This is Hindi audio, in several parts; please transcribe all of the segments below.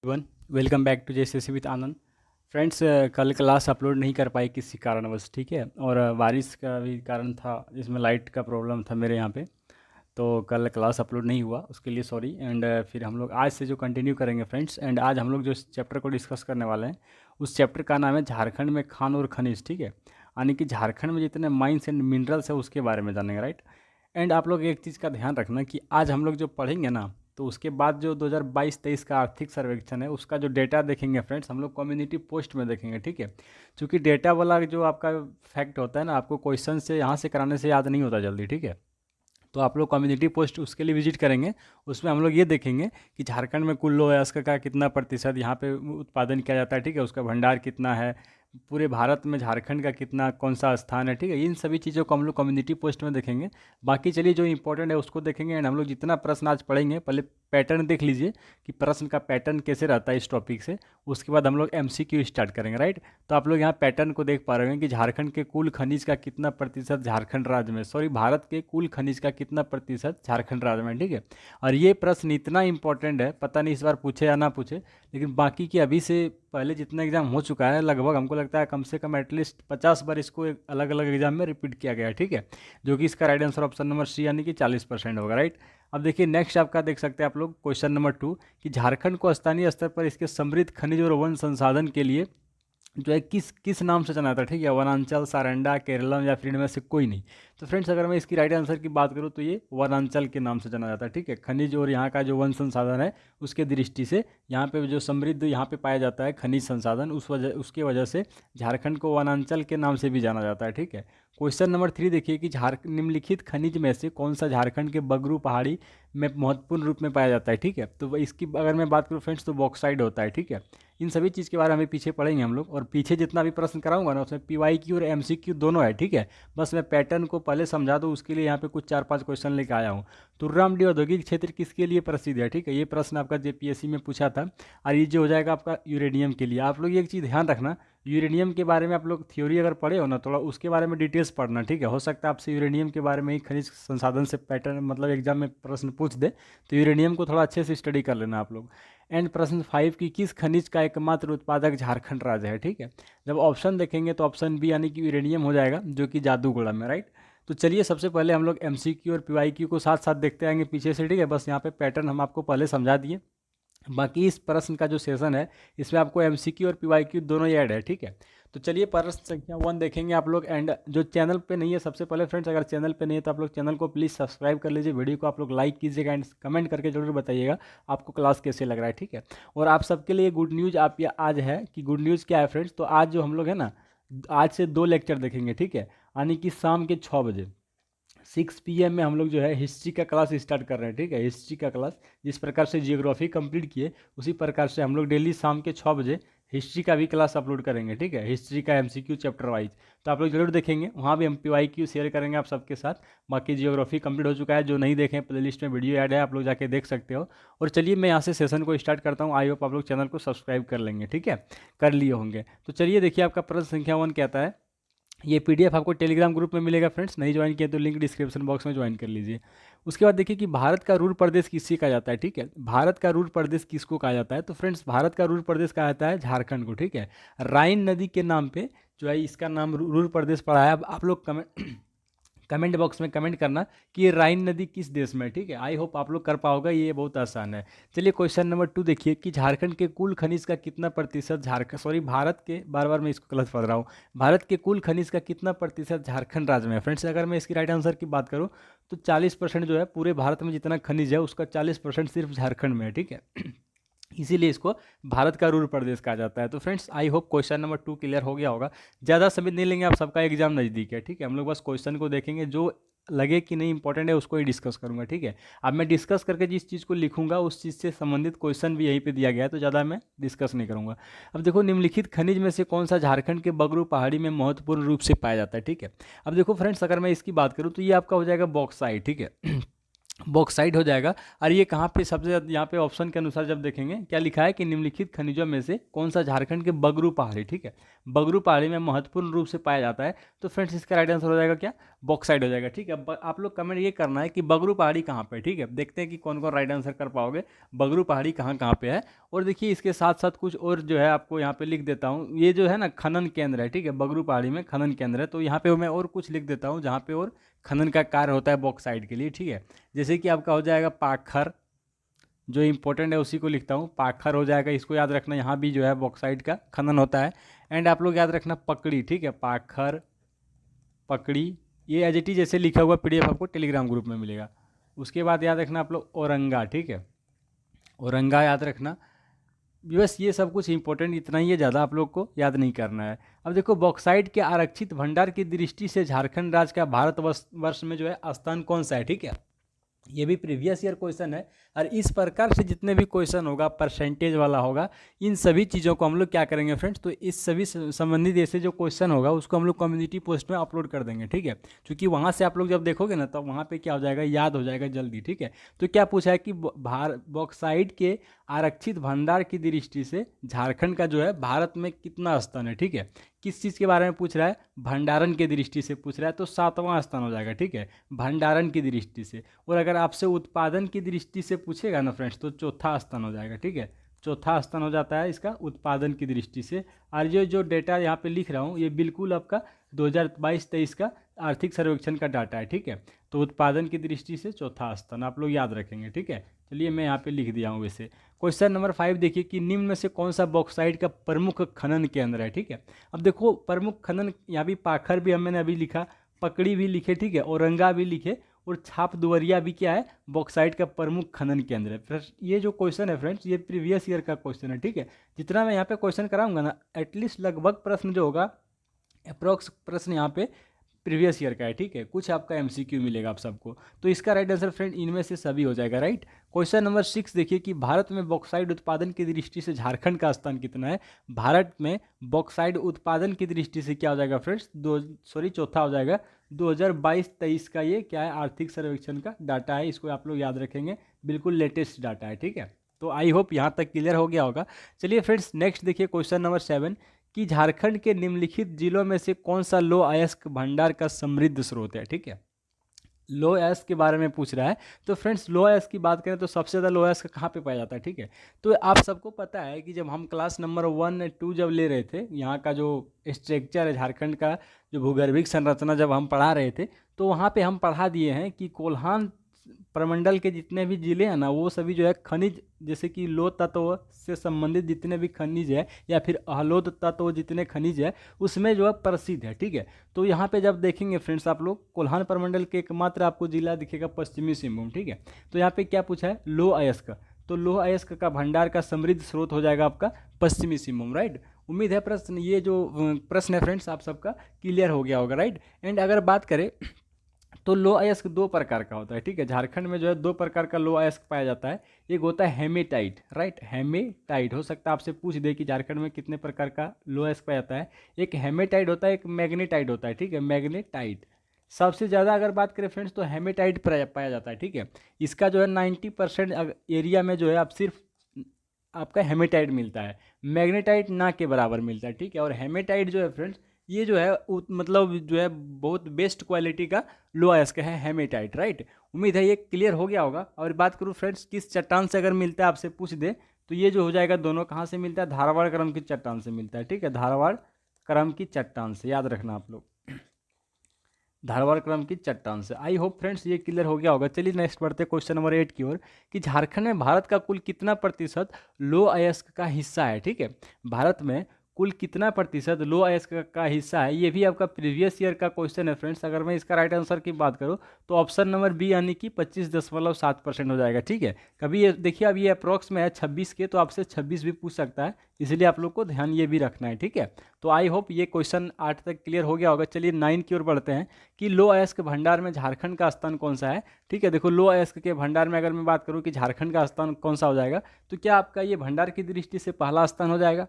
One welcome back to JSSC with Anand. Friends, कल क्लास अपलोड नहीं कर पाई किसी कारणवश, ठीक है। और बारिश का भी कारण था, जिसमें लाइट का प्रॉब्लम था मेरे यहाँ पे। तो कल क्लास अपलोड नहीं हुआ, उसके लिए सॉरी। एंड फिर हम लोग आज से जो कंटिन्यू करेंगे फ्रेंड्स। एंड आज हम लोग जो चैप्टर को डिस्कस करने वाले हैं, उस चैप्टर का नाम है झारखंड में खान और खनिज, ठीक है। यानी कि झारखंड में जितने माइंस एंड मिनरल्स है उसके बारे में जानेंगे, राइट। एंड आप लोग एक चीज़ का ध्यान रखना कि आज हम लोग जो पढ़ेंगे ना, तो उसके बाद जो 2022-23 का आर्थिक सर्वेक्षण है उसका जो डेटा देखेंगे फ्रेंड्स, हम लोग कम्युनिटी पोस्ट में देखेंगे, ठीक है। क्योंकि डेटा वाला जो आपका फैक्ट होता है ना, आपको क्वेश्चन से यहाँ से कराने से याद नहीं होता जल्दी, ठीक है। तो आप लोग कम्युनिटी पोस्ट उसके लिए विजिट करेंगे। उसमें हम लोग ये देखेंगे कि झारखंड में कुल लोह अयस्क का कितना प्रतिशत यहाँ पे उत्पादन किया जाता है, ठीक है। उसका भंडार कितना है, पूरे भारत में झारखंड का कितना कौन सा स्थान है, ठीक है। इन सभी चीज़ों को हम लोग कम्युनिटी पोस्ट में देखेंगे। बाकी चलिए जो इंपॉर्टेंट है उसको देखेंगे। एंड हम लोग जितना प्रश्न आज पढ़ेंगे, पहले पैटर्न देख लीजिए कि प्रश्न का पैटर्न कैसे रहता है इस टॉपिक से। उसके बाद हम लोग एमसीक्यू स्टार्ट करेंगे, राइट। तो आप लोग यहाँ पैटर्न को देख पा रहे हैं कि झारखंड के कुल खनिज का कितना प्रतिशत झारखंड राज्य में, सॉरी, भारत के कुल खनिज का कितना प्रतिशत झारखंड राज्य में, ठीक है। और ये प्रश्न इतना इंपॉर्टेंट है, पता नहीं इस बार पूछे या ना पूछे, लेकिन बाकी की अभी से पहले जितना एग्जाम हो चुका है लगभग हमको लगता है कम से कम एटलीस्ट 50 बार इसको एक अलग अलग एग्जाम में रिपीट किया गया है, ठीक है। जो कि इसका right answer option number C यानी कि 40% होगा, राइट। अब देखिए नेक्स्ट आपका देख सकते हैं आप लोग क्वेश्चन नंबर 2 कि झारखंड को स्थानीय स्तर पर इसके समृद्ध खनिज और वन संसाधन के लिए जो है किस किस नाम से जाना जाता है, ठीक है। वनांचल, सारंडा, केरलम या फिर इनमें से कोई नहीं। तो फ्रेंड्स अगर मैं इसकी राइट आंसर की बात करूँ तो ये वनांचल के नाम से जाना जाता है, ठीक है। खनिज और यहाँ का जो वन संसाधन है उसके दृष्टि से यहाँ पे जो समृद्ध यहाँ पे पाया जाता है खनिज संसाधन, उसके वजह से झारखंड को वनांचल के नाम से भी जाना जाता है, ठीक है। क्वेश्चन नंबर 3 देखिए कि निम्नलिखित खनिज में से कौन सा झारखंड के बगरू पहाड़ी में महत्वपूर्ण रूप में पाया जाता है, ठीक है। तो इसकी अगर मैं बात करूँ फ्रेंड्स तो बॉक्साइड होता है, ठीक है। इन सभी चीज़ के बारे में पीछे पढ़ेंगे हम लोग, और पीछे जितना भी प्रश्न कराऊंगा ना उसमें पीवाईक्यू और एमसीक्यू दोनों है, ठीक है। बस मैं पैटर्न को पहले समझा दूँ, उसके लिए यहाँ पे कुछ 4-5 क्वेश्चन लेके आया हूँ। तुर्रामडी औद्योगिक क्षेत्र किसके लिए प्रसिद्ध है, ठीक है। ये प्रश्न आपका जेपीएससी में पूछा था। और ये जो हो जाएगा आपका यूरेनियम के लिए। आप लोग एक चीज़ ध्यान रखना, यूरेनियम के बारे में आप लोग थ्योरी अगर पढ़े हो ना, थोड़ा उसके बारे में डिटेल्स पढ़ना, ठीक है। हो सकता है आपसे यूरेनियम के बारे में ही खनिज संसाधन से पैटर्न मतलब एग्जाम में प्रश्न पूछ दे, तो यूरेनियम को थोड़ा अच्छे से स्टडी कर लेना आप लोग। एंड प्रश्न 5 की किस खनिज का एकमात्र उत्पादक झारखंड राज्य है, ठीक है। जब ऑप्शन देखेंगे तो ऑप्शन बी यानी कि यूरेनियम हो जाएगा, जो कि जादूगोड़ा में, राइट। तो चलिए सबसे पहले हम लोग एमसीक्यू और पीवाईक्यू को साथ साथ देखते आएंगे पीछे से, ठीक है। बस यहाँ पे पैटर्न हम आपको पहले समझा दिए। बाकी इस प्रश्न का जो सेशन है इसमें आपको एमसीक्यू और पीवाईक्यू दोनों ही ऐड है, ठीक है। तो चलिए प्रश्न संख्या 1 देखेंगे आप लोग। एंड जो चैनल पे नहीं है, सबसे पहले फ्रेंड्स अगर चैनल पे नहीं है तो आप लोग चैनल को प्लीज़ सब्सक्राइब कर लीजिए, वीडियो को आप लोग लाइक कीजिएगा एंड कमेंट करके जरूर बताइएगा आपको क्लास कैसे लग रहा है, ठीक है। और आप सबके लिए गुड न्यूज़ आप ये आज है कि गुड न्यूज़ क्या है फ्रेंड्स, तो आज जो हम लोग है ना, आज से 2 लेक्चर देखेंगे, ठीक है। यानी कि शाम के 6 बजे 6 PM में हम लोग जो है हिस्ट्री का क्लास स्टार्ट कर रहे हैं, ठीक है। हिस्ट्री का क्लास जिस प्रकार से जियोग्राफी कंप्लीट किए उसी प्रकार से हम लोग डेली शाम के 6 बजे हिस्ट्री का भी क्लास अपलोड करेंगे, ठीक है। हिस्ट्री का एमसीक्यू चैप्टर वाइज तो आप लोग जरूर देखेंगे, वहाँ भी हम पीवाईक्यू शेयर करेंगे आप सबके साथ। बाकी जियोग्राफी कंप्लीट हो चुका है, जो नहीं देखें प्लेलिस्ट में वीडियो ऐड है, आप लोग जाके देख सकते हो। और चलिए मैं यहाँ से सेशन को स्टार्ट करता हूँ। आई होप आप लोग चैनल को सब्सक्राइब कर लेंगे, ठीक है, कर लिए होंगे। तो चलिए देखिए आपका प्रश्न संख्या 1 कहता है, ये पीडीएफ आपको टेलीग्राम ग्रुप में मिलेगा फ्रेंड्स, नहीं ज्वाइन किया तो लिंक डिस्क्रिप्शन बॉक्स में ज्वाइन कर लीजिए। उसके बाद देखिए कि भारत का रूर प्रदेश किससे कहा जाता है, ठीक है। भारत का रूर प्रदेश किसको कहा जाता है, तो फ्रेंड्स भारत का रूर प्रदेश कहा जाता है झारखंड को, ठीक है। राइन नदी के नाम पे जो है इसका नाम रूर प्रदेश पड़ा है। अब आप लोग कमेंट बॉक्स में कमेंट करना कि ये राइन नदी किस देश में है, ठीक है। आई होप आप लोग कर पाओगे, ये बहुत आसान है। चलिए क्वेश्चन नंबर 2 देखिए कि झारखंड के कुल खनिज का कितना प्रतिशत झारखंड, सॉरी भारत के, बार बार मैं इसको गलत पढ़ रहा हूँ, भारत के कुल खनिज का कितना प्रतिशत झारखंड राज्य में है। फ्रेंड्स अगर मैं इसकी राइट आंसर की बात करूँ तो 40% जो है पूरे भारत में जितना खनिज है उसका 40% सिर्फ झारखंड में है, ठीक है। इसीलिए इसको भारत का रूर प्रदेश कहा जाता है। तो friends I hope question number 2 clear हो गया होगा। ज़्यादा समय नहीं लेंगे, आप सबका एग्जाम नज़दीक है, ठीक है। हम लोग बस क्वेश्चन को देखेंगे, जो लगे कि नहीं इंपॉर्टेंट है उसको ही डिस्कस करूंगा, ठीक है। अब मैं डिस्कस करके जिस चीज़ को लिखूंगा उस चीज़ से संबंधित क्वेश्चन भी यहीं पे दिया गया है, तो ज़्यादा मैं डिस्कस नहीं करूंगा। अब देखो निम्नलिखित खनिज में से कौन सा झारखंड के बगरू पहाड़ी में महत्वपूर्ण रूप से पाया जाता है, ठीक है। अब देखो फ्रेंड्स अगर मैं इसकी बात करूँ तो ये आपका हो जाएगा बॉक्साइट, ठीक है। बॉक्साइट हो जाएगा। और ये कहाँ पे सबसे ज़्यादा, यहाँ पे ऑप्शन के अनुसार जब देखेंगे क्या लिखा है कि निम्नलिखित खनिजों में से कौन सा झारखंड के बगरू पहाड़ी, ठीक है, बगरू पहाड़ी में महत्वपूर्ण रूप से पाया जाता है। तो फ्रेंड्स इसका राइट आंसर हो जाएगा क्या, बॉक्साइट हो जाएगा। ठीक है, आप लोग कमेंट ये करना है कि बगरू पहाड़ी कहाँ पे है। ठीक है, देखते हैं कि कौन कौन राइट आंसर कर पाओगे, बगरू पहाड़ी कहाँ कहाँ पे है। और देखिए इसके साथ साथ कुछ और जो है आपको यहाँ पे लिख देता हूँ, ये जो है ना खनन केंद्र है। ठीक है, बगरू पहाड़ी में खनन केंद्र है, तो यहाँ पे मैं और कुछ लिख देता हूँ जहाँ पे और खनन का कार्य होता है बॉक्साइट के लिए। ठीक है, जैसे कि आपका हो जाएगा पाखर, जो इम्पोर्टेंट है उसी को लिखता हूँ, पाखर हो जाएगा, इसको याद रखना, यहाँ भी जो है बॉक्साइट का खनन होता है। एंड आप लोग याद रखना पकड़ी, ठीक है, पाखर पकड़ी, ये एज इट इज जैसे लिखा हुआ पीडीएफ आपको टेलीग्राम ग्रुप में मिलेगा। उसके बाद याद रखना आप लोग औरंगा, ठीक है, औरंगा याद रखना। बस ये सब कुछ इंपॉर्टेंट इतना ही है, ज़्यादा आप लोग को याद नहीं करना है। अब देखो बॉक्साइट के आरक्षित भंडार की दृष्टि से झारखंड राज्य का भारत वर्ष में जो है स्थान कौन सा है। ठीक है, ये भी प्रीवियस ईयर क्वेश्चन है। और इस प्रकार से जितने भी क्वेश्चन होगा परसेंटेज वाला होगा, इन सभी चीज़ों को हम लोग क्या करेंगे फ्रेंड्स, तो इस सभी संबंधित ऐसे जो क्वेश्चन होगा उसको हम लोग कम्युनिटी पोस्ट में अपलोड कर देंगे। ठीक है, क्योंकि वहाँ से आप लोग जब देखोगे ना तब वहाँ पे क्या हो जाएगा, याद हो जाएगा जल्दी। ठीक है, तो क्या पूछा है कि बॉक्साइट के आरक्षित भंडार की दृष्टि से झारखंड का जो है भारत में कितना स्थान है। ठीक है, किस चीज़ के बारे में पूछ रहा है, भंडारण की दृष्टि से पूछ रहा है, तो 7वां स्थान हो जाएगा। ठीक है, भंडारण की दृष्टि से। और अगर आपसे उत्पादन की दृष्टि से पूछेगा ना फ्रेंड्स, तो चौथा स्थान हो जाएगा। ठीक है, चौथा स्थान हो जाता है इसका उत्पादन की दृष्टि से। और ये जो डेटा यहाँ पे लिख रहा हूँ ये बिल्कुल आपका 2022-23 का आर्थिक सर्वेक्षण का डाटा है। ठीक है, तो उत्पादन की दृष्टि से चौथा स्थान आप लोग याद रखेंगे। ठीक है, चलिए मैं यहाँ पे लिख दिया हूँ वैसे। क्वेश्चन नंबर 5 देखिए कि निम्न में से कौन सा बॉक्साइट का प्रमुख खनन केंद्र है। ठीक है, अब देखो प्रमुख खनन, यहाँ भी पाखर भी मैंने अभी लिखा, पकड़ी भी लिखे, ठीक है, औरंगा भी लिखे, और छाप दुवरिया भी क्या है, बॉक्साइट का प्रमुख खनन केंद्र है। फ्रेंड्स ये जो क्वेश्चन है फ्रेंड्स ये प्रीवियस ईयर का क्वेश्चन है। ठीक है, जितना मैं यहाँ पे क्वेश्चन कराऊंगा ना एटलीस्ट लगभग प्रश्न जो होगा, अप्रोक्स प्रश्न यहाँ पे प्रीवियस ईयर का है। ठीक है, कुछ आपका एमसीक्यू मिलेगा आप सबको। तो इसका राइट आंसर फ्रेंड इनमें से सभी हो जाएगा। राइट, क्वेश्चन नंबर 6 देखिए कि भारत में बॉक्साइड उत्पादन की दृष्टि से झारखंड का स्थान कितना है। भारत में बॉक्साइड उत्पादन की दृष्टि से क्या हो जाएगा फ्रेंड्स, चौथा हो जाएगा। 2022-23 का ये क्या है, आर्थिक सर्वेक्षण का डाटा है, इसको आप लोग याद रखेंगे, बिल्कुल लेटेस्ट डाटा है। ठीक है, तो आई होप यहाँ तक क्लियर हो गया होगा। चलिए फ्रेंड्स नेक्स्ट देखिए क्वेश्चन नंबर 7 कि झारखंड के निम्नलिखित जिलों में से कौन सा लौह अयस्क भंडार का समृद्ध स्रोत है। ठीक है, लौह अयस्क के बारे में पूछ रहा है। तो फ्रेंड्स लौह अयस्क की बात करें तो सबसे ज़्यादा लौह अयस्क कहाँ पे पाया जाता है। ठीक है, तो आप सबको पता है कि जब हम क्लास नंबर 1-2 जब ले रहे थे, यहाँ का जो स्ट्रक्चर है झारखंड का, जो भूगर्भिक संरचना जब हम पढ़ा रहे थे, तो वहाँ पे हम पढ़ा दिए हैं कि कोल्हान प्रमंडल के जितने भी जिले हैं ना वो सभी जो है खनिज, जैसे कि लोह तत्व से संबंधित जितने भी खनिज है या फिर अलोह तत्व जितने खनिज है उसमें जो है प्रसिद्ध है। ठीक है, तो यहाँ पे जब देखेंगे फ्रेंड्स आप लोग कोल्हान प्रमंडल के एकमात्र आपको जिला दिखेगा पश्चिमी सिंहभूम। ठीक है, तो यहाँ पे क्या पूछा है, लौह अयस्क, तो लौह अयस्क का भंडार का समृद्ध स्रोत हो जाएगा आपका पश्चिमी सिंहभूम। राइट, उम्मीद है प्रश्न, ये जो प्रश्न है फ्रेंड्स आप सबका क्लियर हो गया होगा। राइट, एंड अगर बात करें तो लौह अयस्क दो प्रकार का होता है। ठीक है, झारखंड में जो है दो प्रकार का लौह अयस्क पाया जाता है। एक होता है हेमेटाइट, राइट, हेमेटाइट हो सकता है आपसे पूछ दे कि झारखंड में कितने प्रकार का लौह अयस्क पाया जाता है। एक हेमेटाइट होता है, एक मैग्नेटाइट होता है। ठीक है, मैग्नेटाइट सबसे ज़्यादा अगर बात करें फ्रेंड्स तो हेमेटाइट पाया जाता है। ठीक है, इसका जो है 90% एरिया में जो है आप सिर्फ आपका हेमेटाइट मिलता है, मैग्नेटाइट ना के बराबर मिलता है। ठीक है, और हेमेटाइट जो है फ्रेंड्स ये जो है मतलब जो है बहुत बेस्ट क्वालिटी का लोहा अयस्क है हेमेटाइट। राइट, उम्मीद है ये क्लियर हो गया होगा। और बात करूँ फ्रेंड्स किस चट्टान से अगर मिलता है आपसे पूछ दे तो ये जो हो जाएगा दोनों कहाँ से मिलता है, धारवाड़ क्रम की चट्टान से मिलता है। ठीक है, धारवाड़ क्रम की चट्टान से, याद रखना आप लोग, धारवाड़ क्रम की चट्टान से। आई होप फ्रेंड्स ये क्लियर हो गया होगा। चलिए नेक्स्ट बढ़ते हैं क्वेश्चन नंबर 8 की ओर कि झारखंड में भारत का कुल कितना प्रतिशत लौह अयस्क का हिस्सा है। ठीक है, भारत में कुल कितना प्रतिशत लौह अयस्क का हिस्सा है, ये भी आपका प्रीवियस ईयर का क्वेश्चन है फ्रेंड्स। अगर मैं इसका राइट आंसर की बात करूँ तो ऑप्शन नंबर बी यानी कि 25.7% हो जाएगा। ठीक है, कभी ये देखिए अब ये अप्रॉक्स में है 26 के, तो आपसे 26 भी पूछ सकता है, इसलिए आप लोग को ध्यान ये भी रखना है। ठीक है, तो आई होप ये क्वेश्चन 8 तक क्लियर हो गया होगा। चलिए 9 की ओर बढ़ते हैं कि लौह अयस्क भंडार में झारखंड का स्थान कौन सा है। ठीक है, देखो लौह अयस्क के भंडार में अगर मैं बात करूँ कि झारखंड का स्थान कौन सा हो जाएगा, तो क्या आपका ये भंडार की दृष्टि से पहला स्थान हो जाएगा।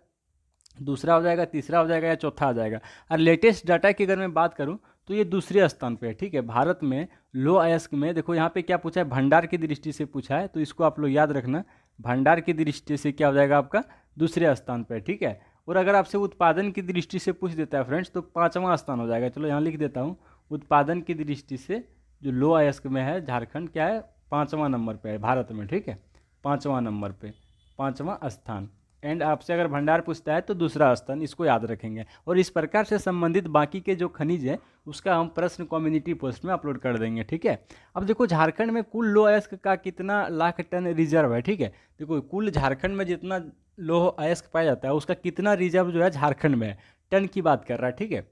दूसरा हो जाएगा, तीसरा हो जाएगा या चौथा आ जाएगा। और लेटेस्ट डाटा की अगर मैं बात करूं तो ये दूसरे स्थान पे है, ठीक है। भारत में लो अयस्क में देखो यहाँ पे क्या पूछा है, भंडार की दृष्टि से पूछा है, तो इसको आप लोग याद रखना। भंडार की दृष्टि से क्या हो जाएगा आपका, दूसरे स्थान पे, ठीक है। और अगर आपसे उत्पादन की दृष्टि से पूछ देता है फ्रेंड्स, तो पाँचवां स्थान हो जाएगा। चलो यहाँ लिख देता हूँ, उत्पादन की दृष्टि से जो लो अयस्क में है झारखंड क्या है, पाँचवां नंबर पे है भारत में, ठीक है। पाँचवां नंबर पे, पाँचवां स्थान। एंड आपसे अगर भंडार पूछता है तो दूसरा स्थान, इसको याद रखेंगे। और इस प्रकार से संबंधित बाकी के जो खनिज है उसका हम प्रश्न कम्युनिटी पोस्ट में अपलोड कर देंगे, ठीक है। अब देखो झारखंड में कुल लौह अयस्क का कितना लाख टन रिजर्व है, ठीक है। देखो कुल झारखंड में जितना लौह अयस्क पाया जाता है उसका कितना रिजर्व जो है झारखंड में है, टन की बात कर रहा है, ठीक है।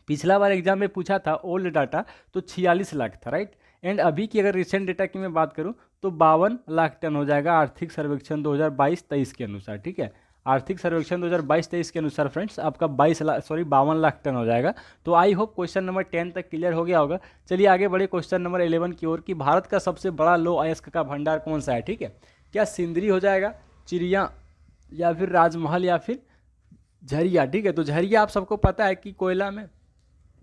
पिछला बार एग्जाम में पूछा था ओल्ड डाटा, तो 46 लाख था, राइट। एंड अभी की अगर रिसेंट डेटा की मैं बात करूं तो 52 लाख टन हो जाएगा आर्थिक सर्वेक्षण 2022-23 के अनुसार, ठीक है। आर्थिक सर्वेक्षण 2022-23 के अनुसार फ्रेंड्स आपका 52 लाख टन हो जाएगा। तो आई होप क्वेश्चन नंबर 10 तक क्लियर हो गया होगा। चलिए आगे बढ़े क्वेश्चन नंबर 11 की ओर, कि भारत का सबसे बड़ा लौह अयस्क का भंडार कौन सा है, ठीक है। क्या सिंदरी हो जाएगा, चिड़िया, या फिर राजमहल, या फिर झरिया, ठीक है। तो झरिया आप सबको पता है कि कोयला में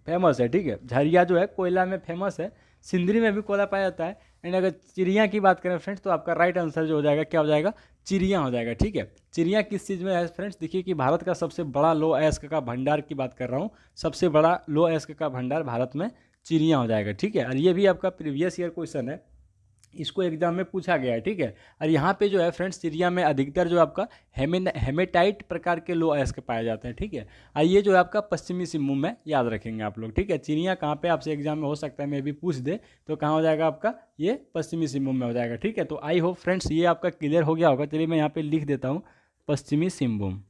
फेमस है, ठीक है। झरिया जो है कोयला में फेमस है, सिंदरी में भी कोयला पाया जाता है। एंड अगर चिड़िया की बात करें फ्रेंड्स, तो आपका राइट आंसर जो हो जाएगा क्या हो जाएगा, चिड़िया हो जाएगा, ठीक है। चिड़िया किस चीज़ में है फ्रेंड्स, देखिए कि भारत का सबसे बड़ा लौह अयस्क का भंडार की बात कर रहा हूँ, सबसे बड़ा लौह अयस्क का भंडार भारत में चिड़िया हो जाएगा, ठीक है। और ये भी आपका प्रीवियस ईयर क्वेश्चन है, इसको एग्जाम में पूछा गया है, ठीक है। और यहाँ पे जो है फ्रेंड्स चिड़िया में अधिकतर जो आपका हेमेटाइट प्रकार के लो अयस्क पाए जाते हैं, ठीक है। और ये जो है आपका पश्चिमी सिंहभूम में, याद रखेंगे आप लोग, ठीक है। चिड़िया कहाँ पे आपसे एग्जाम में हो सकता है मैं भी पूछ दे, तो कहाँ हो जाएगा आपका, ये पश्चिमी सिंहभूम में हो जाएगा, ठीक है। तो आई होप फ्रेंड्स ये आपका क्लियर हो गया होगा। चलिए मैं यहाँ पे लिख देता हूँ पश्चिमी सिंहभूम,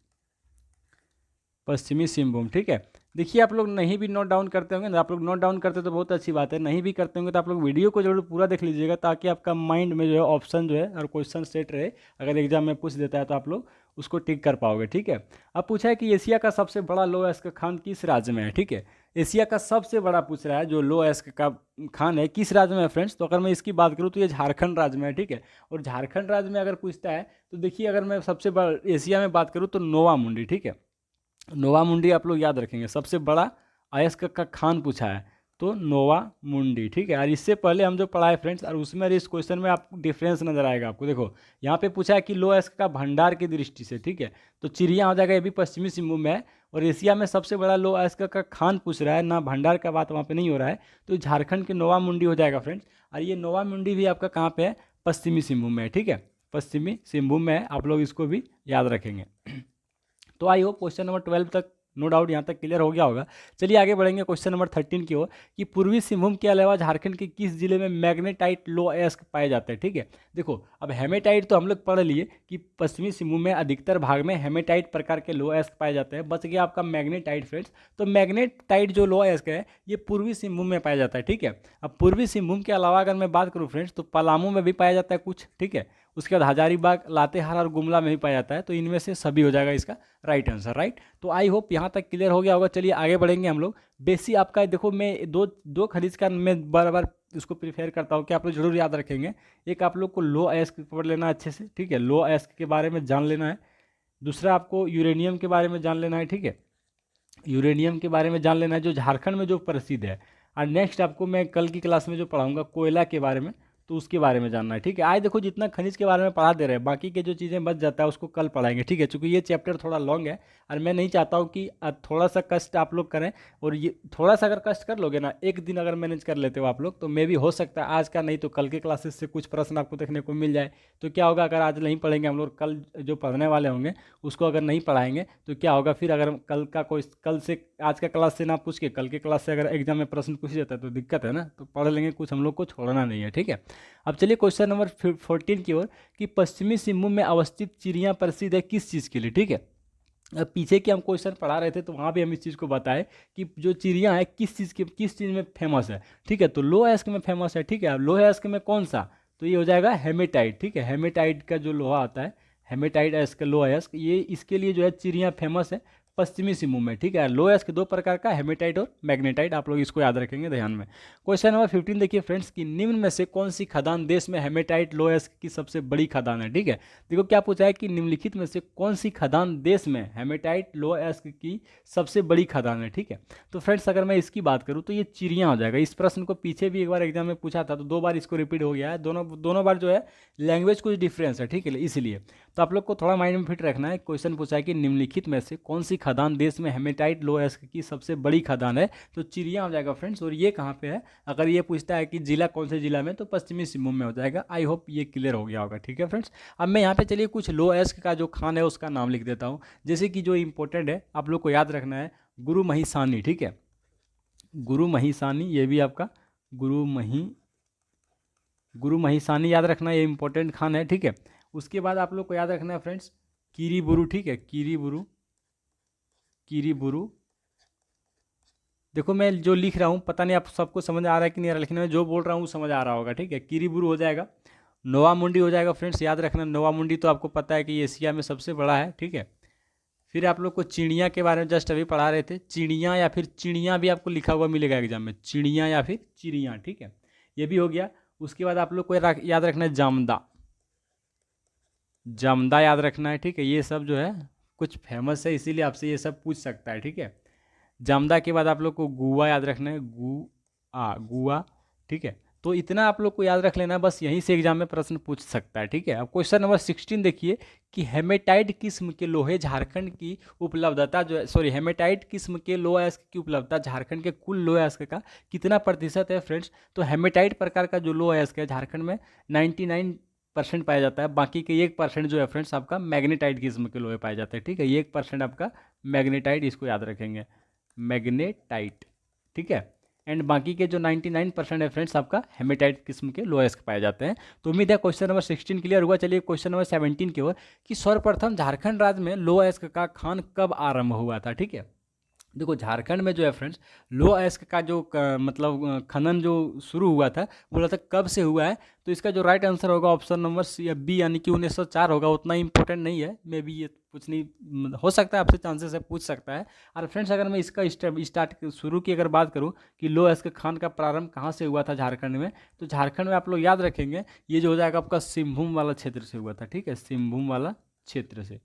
पश्चिमी सिंहभूम, ठीक है। देखिए आप लोग नहीं भी नोट डाउन करते होंगे ना, आप लोग नोट डाउन करते तो बहुत अच्छी बात है, नहीं भी करते होंगे तो आप लोग वीडियो को जरूर पूरा देख लीजिएगा, ताकि आपका माइंड में जो है ऑप्शन जो है और क्वेश्चन सेट रहे। अगर एग्जाम में पूछ देता है तो आप लोग उसको टिक कर पाओगे, ठीक है। अब पूछा है कि एशिया का सबसे बड़ा लो अयस्क खान किस राज्य में है, ठीक है। एशिया का सबसे बड़ा पूछ रहा है जो लो अयस्क का खान है किस राज्य में है फ्रेंड्स, तो अगर मैं इसकी बात करूँ तो ये झारखंड राज्य में है, ठीक है। और झारखंड राज्य में अगर पूछता है तो देखिए, अगर मैं सबसे बड़ा एशिया में बात करूँ तो नोवा मुंडी, ठीक है। नोवा मुंडी आप लोग याद रखेंगे, सबसे बड़ा अयस्क का खान पूछा है तो नोवा मुंडी, ठीक है। और इससे पहले हम जो पढ़ा है फ्रेंड्स, और उसमें इस क्वेश्चन में आपको डिफरेंस नजर आएगा आपको। देखो यहाँ पे पूछा है कि लो अयस्क का भंडार की दृष्टि से, ठीक है। तो चिड़िया हो जाएगा, ये भी पश्चिमी सिंहभूम में है। और एशिया में सबसे बड़ा लो अयस्क का खान पूछ रहा है ना, भंडार का बात वहाँ पे नहीं हो रहा है, तो झारखंड के नोवा मुंडी हो जाएगा फ्रेंड्स। और ये नोवा मुंडी भी आपका कहाँ पे है, पश्चिमी सिंहभूम में है, ठीक है। पश्चिमी सिंहभूम में है, आप लोग इसको भी याद रखेंगे। तो आई होप क्वेश्चन नंबर 12 तक नो डाउट यहाँ तक क्लियर हो गया होगा। चलिए आगे बढ़ेंगे क्वेश्चन नंबर 13 की ओर, कि पूर्वी सिंहभूम के अलावा झारखंड के किस जिले में मैग्नेटाइट लो अयस्क पाए जाते हैं, ठीक है। देखो अब हेमेटाइट तो हम लोग पढ़ लिए कि पश्चिमी सिंहभूम में अधिकतर भाग में हेमेटाइट प्रकार के लो अयस्क पाए जाते हैं, बच गया आपका मैग्नेटाइट फ्रेंड्स। तो मैग्नेटाइट जो लो अयस्क है ये पूर्वी सिंहभूम में पाया जाता है, ठीक है। अब पूर्वी सिंहभूम के अलावा अगर मैं बात करूँ फ्रेंड्स, तो पलामू में भी पाया जाता है कुछ, ठीक है। उसके बाद हजारीबाग, लातेहार और गुमला में भी पाया जाता है, तो इनमें से सभी हो जाएगा इसका राइट आंसर, राइट। तो आई होप यहाँ तक क्लियर हो गया होगा। चलिए आगे बढ़ेंगे हम लोग। बेसी आपका देखो, मैं दो दो खनिज का मैं बार बार उसको प्रिफेयर करता हूँ कि आप लोग जरूर याद रखेंगे। एक आप लोग को लो अयस्क पढ़ लेना अच्छे से, ठीक है, लो अयस्क के बारे में जान लेना है। दूसरा आपको यूरेनियम के बारे में जान लेना है, ठीक है। यूरेनियम के बारे में जान लेना है जो झारखंड में जो प्रसिद्ध है। और नेक्स्ट आपको मैं कल की क्लास में जो पढ़ाऊंगा कोयला के बारे में, तो उसके बारे में जानना है, ठीक है। आज देखो जितना खनिज के बारे में पढ़ा दे रहे हैं, बाकी के जो चीज़ें बच जाता है उसको कल पढ़ाएंगे, ठीक है। चूँकि ये चैप्टर थोड़ा लॉन्ग है और मैं नहीं चाहता हूँ कि थोड़ा सा कष्ट आप लोग करें। और ये थोड़ा सा अगर कष्ट कर लोगे ना, एक दिन अगर मैनेज कर लेते हो आप लोग, तो मे भी हो सकता है आज का नहीं तो कल के क्लासेस से कुछ प्रश्न आपको देखने को मिल जाए। तो क्या होगा, अगर आज नहीं पढ़ेंगे हम लोग, कल जो पढ़ने वाले होंगे उसको अगर नहीं पढ़ाएंगे तो क्या होगा फिर, अगर कल का कोई कल से आज का क्लास से ना पूछ के कल के क्लास से अगर एग्जाम में प्रश्न पूछ जाता है तो दिक्कत है ना। तो पढ़ लेंगे, कुछ हम लोग को छोड़ना नहीं है, ठीक है। अब चलिए क्वेश्चन नंबर 14 की ओर, कि पश्चिमी सिंहभूम में अवस्थित चिड़िया प्रसिद्ध है किस चीज़ के लिए, ठीक है। अब पीछे की हम क्वेश्चन पढ़ा रहे थे तो वहाँ भी हम इस चीज़ को बताए कि जो चिड़िया है किस चीज़ में फेमस है, ठीक है। तो लो अयस्क में फेमस है, ठीक है। अब लो अयस्क में कौन सा, तो ये हो जाएगा हेमेटाइट, ठीक है। हेमेटाइट का जो लोहा आता है, हेमेटाइट अयस्क लो अयस्क, ये इसके लिए जो है चिड़िया फेमस है। पश्चिमी सिंहभूमि में, ठीक है। लो एस्क दो प्रकार का, हेमेटाइट और मैग्नेटाइट, आप लोग इसको याद रखेंगे ध्यान में। क्वेश्चन नंबर 15 देखिए फ्रेंड्स कि निम्न में से कौन सी खदान देश में हेमेटाइट लो एस्क की सबसे बड़ी खदान है, ठीक है। देखो क्या पूछा है कि निम्नलिखित में से कौन सी खदान देश में हेमेटाइट लो एस्क की सबसे बड़ी खदान है, ठीक है। तो फ्रेंड्स अगर मैं इसकी बात करूँ तो ये चिड़िया हो जाएगा। इस प्रश्न को पीछे भी एक बार एग्जाम में पूछा था, तो 2 बार इसको रिपीट हो गया है, दोनों बार जो है लैंग्वेज कुछ डिफरेंस है, ठीक है, इसलिए तो आप लोग को थोड़ा माइंड में फिट रखना है। क्वेश्चन पूछा है कि निम्नलिखित में से कौन सी खदान देश में हेमेटाइट लो एस्क की सबसे बड़ी खदान है, तो चिड़िया हो जाएगा फ्रेंड्स। और ये कहाँ पे है, अगर ये पूछता है कि जिला कौन से जिला में, तो पश्चिमी सिंहभूम में हो जाएगा। आई होप ये क्लियर हो गया होगा, ठीक है फ्रेंड्स। अब मैं यहाँ पे चलिए कुछ लो एस्क का जो खान है उसका नाम लिख देता हूँ, जैसे कि जो इंपॉर्टेंट है आप लोग को याद रखना है, गुरु महिसानी, ठीक है, गुरु महिसानी, ये भी आपका गुरु महिसानी याद रखना, ये इंपॉर्टेंट खान है, ठीक है। उसके बाद आप लोग को याद रखना है फ्रेंड्स कीरीबुरु, ठीक है, कीरीबुरु। देखो मैं जो लिख रहा हूँ पता नहीं आप सबको समझ आ रहा है कि नहीं आ रहा, लेकिन मैं जो बोल रहा हूँ समझ आ रहा होगा, ठीक है। कीरीबुरु हो जाएगा। नोवामुंडी हो जाएगा फ्रेंड्स, याद रखना नोवामुंडी तो आपको पता है कि एशिया में सबसे बड़ा है, ठीक है। फिर आप लोग को चिड़िया के बारे में जस्ट अभी पढ़ा रहे थे, चिड़िया या फिर चिड़िया भी आपको लिखा हुआ मिलेगा एग्जाम में, चिड़िया या फिर चिड़िया, ठीक है, ये भी हो गया। उसके बाद आप लोग को याद रखना है जामदा, जामदा याद रखना है, ठीक है। ये सब जो है कुछ फेमस है, इसीलिए आपसे ये सब पूछ सकता है, ठीक है। जामदा के बाद आप लोग को गुआ याद रखना है, गुआ, ठीक है। तो इतना आप लोग को याद रख लेना, बस यहीं से एग्जाम में प्रश्न पूछ सकता है, ठीक है। अब क्वेश्चन नंबर 16 देखिए कि हेमेटाइट किस्म के लोहे झारखंड की उपलब्धता जो है, सॉरी, हेमेटाइट किस्म के लोह अयस्क की उपलब्धता झारखंड के कुल लोह अयस्क का कितना प्रतिशत है फ्रेंड्स। तो हेमेटाइट प्रकार का जो लोह अयस्क है झारखंड में 99% पाया जाता है, बाकी के 1% जो है फ्रेंड्स आपका मैग्नेटाइट किस्म के लोहे पाए जाते हैं, ठीक है। ये 1% आपका मैग्नेटाइट, इसको याद रखेंगे, मैग्नेटाइट, ठीक है। एंड बाकी के जो 99% है फ्रेंड्स आपका हेमेटाइट किस्म के लो अयस्क पाए जाते हैं। तो उम्मीद है क्वेश्चन नंबर 16 क्लियर हुआ। चलिए क्वेश्चन नंबर 17 की ओर कि सर्वप्रथम झारखंड राज्य में लो अयस्क का खान कब आरंभ हुआ था, ठीक है। देखो झारखंड में जो है फ्रेंड्स लो अयस्क का जो मतलब खनन जो शुरू हुआ था, बोला था कब से हुआ है, तो इसका जो राइट आंसर होगा ऑप्शन नंबर सी या बी, यानी कि 1904 होगा। उतना इंपॉर्टेंट नहीं है, मे बी ये कुछ नहीं हो सकता है, आपसे चांसेस है पूछ सकता है। और फ्रेंड्स अगर मैं इसका स्टार्ट शुरू की अगर बात करूँ कि लो अयस्क खान का प्रारंभ कहाँ से हुआ था झारखंड में, तो झारखंड में आप लोग याद रखेंगे ये जो हो जाएगा आपका सिंहभूम वाला क्षेत्र से हुआ था, ठीक है, सिंहभूम वाला क्षेत्र से,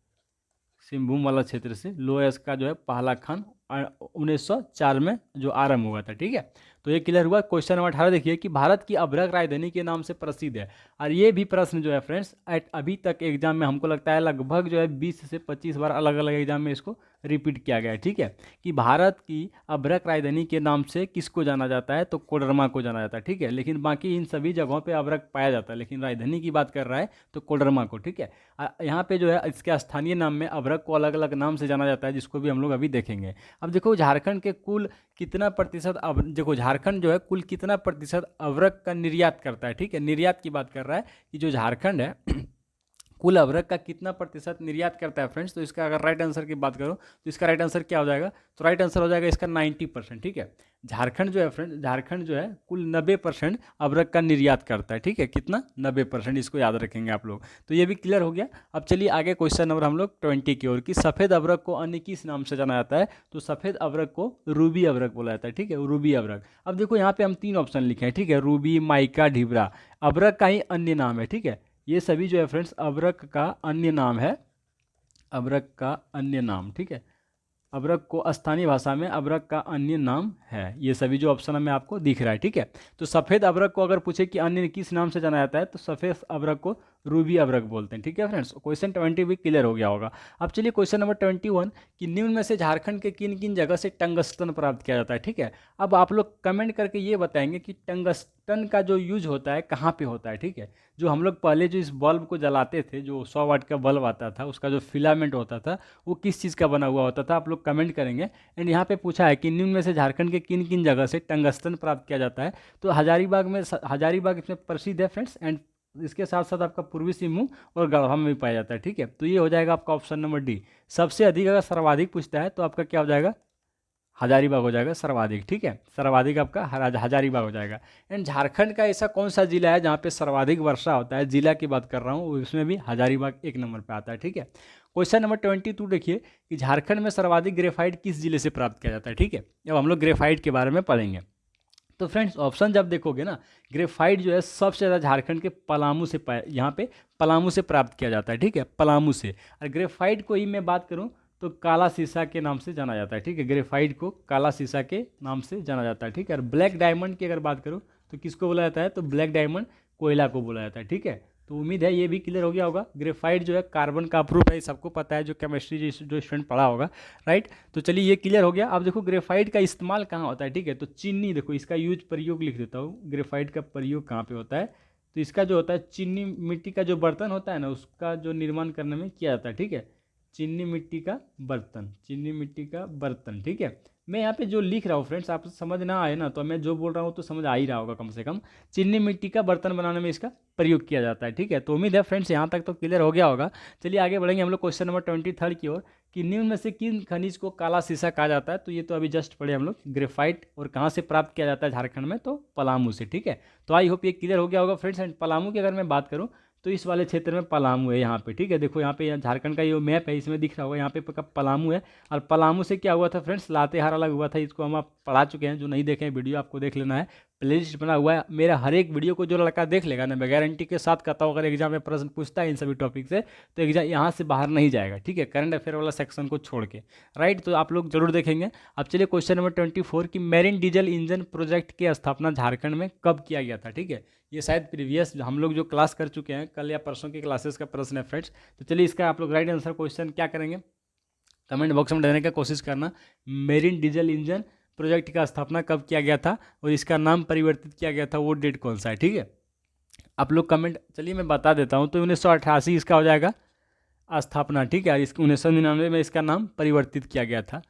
सिंहभूम वाला क्षेत्र से लो अयस्क का जो है पहला खान 1904 में जो आरंभ हुआ था, ठीक है। तो ये क्लियर हुआ। क्वेश्चन नंबर 18 देखिए कि भारत की अभ्रक राजधानी के नाम से प्रसिद्ध है, और ये भी प्रश्न जो है फ्रेंड्स अभी तक एग्जाम में हमको लगता है लगभग जो है 20 से 25 बार अलग अलग एग्जाम में इसको रिपीट किया गया है, ठीक है। कि भारत की अभ्रक राजधानी के नाम से किसको जाना जाता है, तो कोडरमा को जाना जाता है, ठीक है। लेकिन बाकी इन सभी जगहों पर अभ्रक पाया जाता है, लेकिन राजधानी की बात कर रहा है तो कोडरमा को, ठीक है। यहाँ पे जो है इसके स्थानीय नाम में अभ्रक को अलग अलग नाम से जाना जाता है, जिसको भी हम लोग अभी देखेंगे। अब देखो झारखंड के कुल कितना प्रतिशत, अब देखो झारखंड जो है कुल कितना प्रतिशत अभ्रक का निर्यात करता है, ठीक है। निर्यात की बात कर रहा है कि जो झारखंड है कुल अभ्रक का कितना प्रतिशत निर्यात करता है फ्रेंड्स। तो इसका अगर राइट आंसर की बात करो तो इसका राइट आंसर क्या हो जाएगा, तो राइट आंसर हो जाएगा इसका 90%, ठीक है। झारखंड जो है फ्रेंड, झारखंड जो है कुल 90% अभ्रक का निर्यात करता है, ठीक है। कितना, 90%, इसको याद रखेंगे आप लोग। तो ये भी क्लियर हो गया। अब चलिए आगे क्वेश्चन नंबर हम लोग 20 की ओर कि सफ़ेद अभ्रक को अन्य किस नाम से जाना जाता है, तो सफ़ेद अभ्रक को रूबी अभ्रक बोला जाता है, ठीक है, रूबी अभ्रक। अब देखो यहाँ पे हम 3 ऑप्शन लिखे हैं, ठीक है, रूबी, माइका, ढिबरा। अभ्रक का ही अन्य नाम है, ठीक है। ये सभी जो है फ्रेंड्स अभ्रक का अन्य नाम है, अभ्रक का अन्य नाम, ठीक है। अभ्रक को स्थानीय भाषा में अभ्रक का अन्य नाम है। ये सभी जो ऑप्शन में आपको दिख रहा है, ठीक है। तो सफ़ेद अभ्रक को अगर पूछे कि अन्य किस नाम से जाना जाता है, तो सफ़ेद अभ्रक को रूबी अभ्रक बोलते हैं, ठीक है फ्रेंड्स। क्वेश्चन 20 भी क्लियर हो गया होगा। अब चलिए क्वेश्चन नंबर 21 कि निम्न में से झारखंड के किन किन जगह से टंगस्टन प्राप्त किया जाता है, ठीक है। अब आप लोग कमेंट करके ये बताएंगे कि टंगस्टन का जो यूज होता है कहाँ पे होता है, ठीक है। जो हम लोग पहले जो इस बल्ब को जलाते थे, जो 100 वाट का बल्ब आता था, उसका जो फिलामेंट होता था वो किस चीज़ का बना हुआ होता था, आप लोग कमेंट करेंगे। एंड यहाँ पे पूछा है कि निम्न में से झारखंड के किन किन जगह से टंगस्टन प्राप्त किया जाता है, तो हजारीबाग इसमें प्रसिद्ध है फ्रेंड्स। एंड इसके साथ साथ आपका पूर्वी सिंहभूम और गढ़वा में भी पाया जाता है, ठीक है। तो ये हो जाएगा आपका ऑप्शन नंबर डी। सबसे अधिक अगर सर्वाधिक पूछता है तो आपका क्या हो जाएगा, हजारीबाग हो जाएगा सर्वाधिक, ठीक है, सर्वाधिक आपका हजारीबाग हो जाएगा। एंड झारखंड का ऐसा कौन सा जिला है जहाँ पे सर्वाधिक वर्षा होता है, जिला की बात कर रहा हूँ, उसमें भी हजारीबाग एक नंबर पे आता है, ठीक है। क्वेश्चन नंबर 22 देखिए कि झारखंड में सर्वाधिक ग्रेफाइट किस जिले से प्राप्त किया जाता है, ठीक है। अब हम लोग ग्रेफाइट के बारे में पढ़ेंगे। तो फ्रेंड्स ऑप्शन जब देखोगे ना, ग्रेफाइट जो है सबसे ज़्यादा झारखंड के पलामू से यहाँ पे पलामू से प्राप्त किया जाता है, ठीक है, पलामू से। और ग्रेफाइट को ही मैं बात करूँ तो काला शीशा के नाम से जाना जाता है, ठीक है, ग्रेफाइट को काला शीशा के नाम से जाना जाता है, ठीक है। और ब्लैक डायमंड की अगर बात करूँ तो किसको बोला जाता है, तो ब्लैक डायमंड कोयला को बोला जाता है, ठीक है। तो उम्मीद है ये भी क्लियर हो गया होगा। ग्रेफाइट जो है कार्बन का प्रूफ है, सबको पता है, जो केमिस्ट्री जो स्टूडेंट पढ़ा होगा, राइट। तो चलिए ये क्लियर हो गया। अब देखो ग्रेफाइट का इस्तेमाल कहाँ होता है, ठीक है। तो चीनी, देखो इसका यूज प्रयोग लिख देता हूँ, ग्रेफाइट का प्रयोग कहाँ पे होता है। तो इसका जो होता है चीनी मिट्टी का जो बर्तन होता है ना, उसका जो निर्माण करने में किया जाता है, ठीक है। चीनी मिट्टी का बर्तन, चीनी मिट्टी का बर्तन, ठीक है। मैं यहाँ पे जो लिख रहा हूँ फ्रेंड्स, आप समझ ना आए ना, तो मैं जो बोल रहा हूँ तो समझ आ ही रहा होगा कम से कम। चीनी मिट्टी का बर्तन बनाने में इसका प्रयोग किया जाता है, ठीक है। तो उम्मीद है फ्रेंड्स यहाँ तक तो क्लियर हो गया होगा। चलिए आगे बढ़ेंगे हम लोग क्वेश्चन नंबर 23 की ओर, कि निम्न में से किन खनिज को काला शीशा कहा जाता है। तो ये तो अभी जस्ट पढ़े हम लोग, ग्रेफाइट, और कहाँ से प्राप्त किया जाता है झारखंड में, तो पलामू से, ठीक है। तो आई होप ये क्लियर हो गया होगा फ्रेंड्स। एंड पलामू की अगर मैं बात करूँ तो इस वाले क्षेत्र में पलामू है यहाँ पे, ठीक है। देखो यहाँ पे झारखंड का ये मैप है, इसमें दिख रहा होगा यहाँ पे पलामू है। और पलामू से क्या हुआ था फ्रेंड्स, लातेहार अलग हुआ था, इसको हम आप पढ़ा चुके हैं। जो नहीं देखे वीडियो आपको देख लेना है, प्लेलिस्ट बना हुआ है मेरा। हर एक वीडियो को जो लड़का देख लेगा ना, मैं गारंटी के साथ कहता हूँ, अगर एग्जाम में प्रश्न पूछता है इन सभी टॉपिक से, तो एग्जाम यहाँ से बाहर नहीं जाएगा, ठीक है, करंट अफेयर वाला सेक्शन को छोड़ के, राइट। तो आप लोग जरूर देखेंगे। अब चलिए क्वेश्चन नंबर 24 की मेरिन डीजल इंजन प्रोजेक्ट की स्थापना झारखंड में कब किया गया था, ठीक है। ये शायद प्रीवियस हम लोग जो क्लास कर चुके हैं, कल या परसों की क्लासेस का प्रश्न है फ्रेंड्स। तो चलिए इसका आप लोग राइट आंसर क्वेश्चन क्या करेंगे, कमेंट बॉक्स में देने का कोशिश करना। मेरिन डीजल इंजन प्रोजेक्ट का स्थापना कब किया गया था और इसका नाम परिवर्तित किया गया था, वो डेट कौन सा है, ठीक है। आप लोग कमेंट, चलिए मैं बता देता हूँ। तो 1988 इसका हो जाएगा स्थापना, ठीक है। इसके 1999 में इसका नाम परिवर्तित किया गया था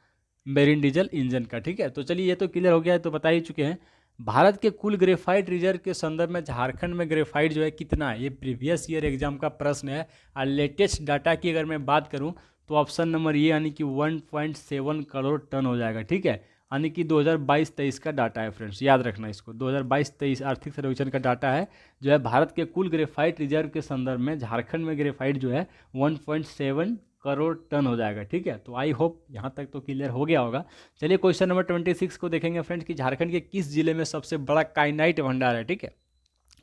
मेरिन डीजल इंजन का, ठीक है। तो चलिए ये तो क्लियर हो गया है, तो बता ही चुके हैं। भारत के कुल ग्रेफाइट रिजर्व के संदर्भ में झारखंड में ग्रेफाइट जो है कितना है, ये प्रीवियस ईयर एग्जाम का प्रश्न है। और लेटेस्ट डाटा की अगर मैं बात करूं तो ऑप्शन नंबर ये, यानी कि 1.7 करोड़ टन हो जाएगा, ठीक है। यानी कि 2022-23 का डाटा है फ्रेंड्स, याद रखना इसको, 2022-23 आर्थिक सर्वेक्षण का डाटा है, जो है भारत के कुल ग्रेफाइट रिजर्व के संदर्भ में झारखंड में ग्रेफाइट जो है 1.7 करोड़ टन हो जाएगा, ठीक है। तो आई होप यहाँ तक तो क्लियर हो गया होगा। चलिए क्वेश्चन नंबर 26 को देखेंगे फ्रेंड्स, कि झारखंड के किस जिले में सबसे बड़ा काइनाइट भंडार है, ठीक है।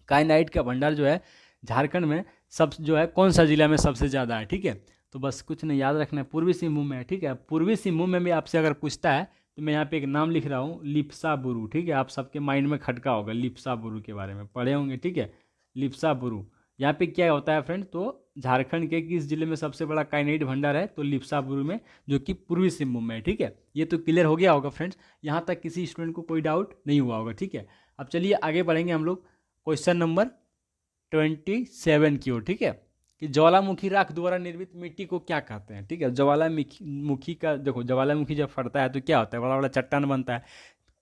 काइनाइट का भंडार जो है झारखंड में सब जो है कौन सा जिला में सबसे ज़्यादा है, ठीक है। तो बस कुछ नहीं, याद रखना है, पूर्वी सिंहभूम में है, ठीक है। पूर्वी सिंहभूम में भी आपसे अगर पूछता है तो मैं यहाँ पे एक नाम लिख रहा हूँ, लिप्सा बुरू, ठीक है। आप सबके माइंड में खटका होगा, लिप्सा बुरू के बारे में पढ़े होंगे, ठीक है, लिप्सा बुरू। यहाँ पे क्या होता है फ्रेंड, तो झारखंड के किस जिले में सबसे बड़ा काइनाइट भंडार है, तो लिप्सा बुरू में, जो कि पूर्वी सिंहभूम में है, ठीक है। ये तो क्लियर हो गया होगा फ्रेंड्स, यहाँ तक किसी स्टूडेंट को कोई डाउट नहीं हुआ होगा, ठीक है। अब चलिए आगे बढ़ेंगे हम लोग क्वेश्चन नंबर 27 की ओर, ठीक है, कि ज्वालामुखी राख द्वारा निर्मित मिट्टी को क्या कहते हैं, ठीक है। ज्वालामुखी का देखो, ज्वालामुखी जब फटता है तो क्या होता है, बड़ा बड़ा चट्टान बनता है,